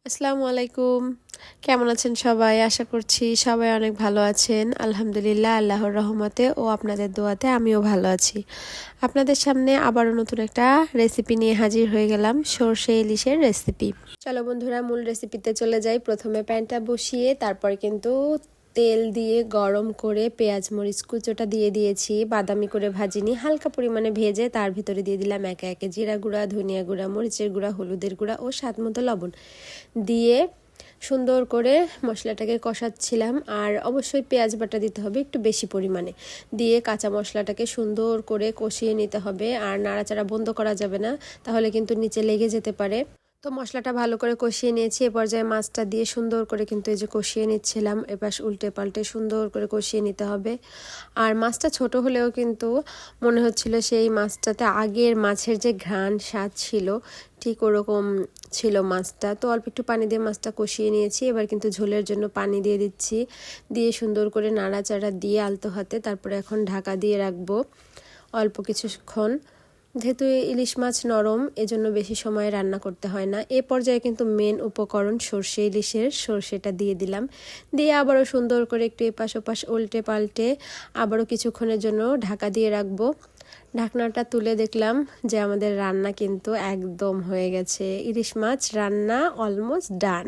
আসসালামু আলাইকুম। কেমন আছেন সবাই? আশা করছি সবাই অনেক ভালো আছেন। আলহামদুলিল্লাহ, আল্লাহর রহমতে ও আপনাদের দোয়াতে আমিও ভালো আছি। আপনাদের সামনে আবারও নতুন একটা রেসিপি নিয়ে হাজির হয়ে গেলাম, সরষে ইলিশের রেসিপি। চলো বন্ধুরা, মূল রেসিপিতে চলে যাই। প্রথমে প্যানটা বসিয়ে তারপর কিন্তু তেল দিয়ে গরম করে পেঁয়াজ মরিচ কুচোটা দিয়ে দিয়েছি, বাদামি করে ভাজিনি, হালকা পরিমাণে ভেজে তার ভিতরে দিয়ে দিলাম একে একে জিরা গুঁড়া, ধনিয়া গুঁড়া, মরিচের গুঁড়া, হলুদের গুঁড়া ও স্বাদ মতো লবণ দিয়ে সুন্দর করে মশলাটাকে কষাচ্ছিলাম। আর অবশ্যই পেঁয়াজ বাটা দিতে হবে একটু বেশি পরিমাণে, দিয়ে কাঁচা মশলাটাকে সুন্দর করে কষিয়ে নিতে হবে। আর নাড়াচাড়া বন্ধ করা যাবে না, তাহলে কিন্তু নিচে লেগে যেতে পারে। তো মশলাটা ভালো করে কষিয়ে নিয়েছি। এ পর্যায়ে মাছটা দিয়ে সুন্দর করে কিন্তু এই যে কষিয়ে নিচ্ছিলাম, এপাশ উল্টে পাল্টে সুন্দর করে কষিয়ে নিতে হবে। আর মাছটা ছোট হলেও কিন্তু মনে হচ্ছিল সেই মাছটাতে আগের মাছের যে ঘ্রাণ স্বাদ ছিল ঠিক ওরকম ছিল মাছটা। তো অল্প একটু পানি দিয়ে মাছটা কষিয়ে নিয়েছি। এবার কিন্তু ঝোলের জন্য পানি দিয়ে দিচ্ছি, দিয়ে সুন্দর করে নাড়াচাড়া দিয়ে আলতো হাতে তারপরে এখন ঢাকা দিয়ে রাখবো অল্প কিছুক্ষণ। যেহেতু ইলিশ মাছ নরম, এজন্য বেশি সময় রান্না করতে হয় না। এ পর্যায়ে কিন্তু মেন উপকরণ সর্ষে ইলিশের সর্ষেটা দিয়ে দিলাম, দিয়ে আবারও সুন্দর করে একটু এপাশ ওপাশ উল্টে পাল্টে আবারও কিছুক্ষণের জন্য ঢাকা দিয়ে রাখবো। ঢাকনাটা তুলে দেখলাম যে আমাদের রান্না কিন্তু একদম হয়ে গেছে। ইলিশ মাছ রান্না অলমোস্ট ডান।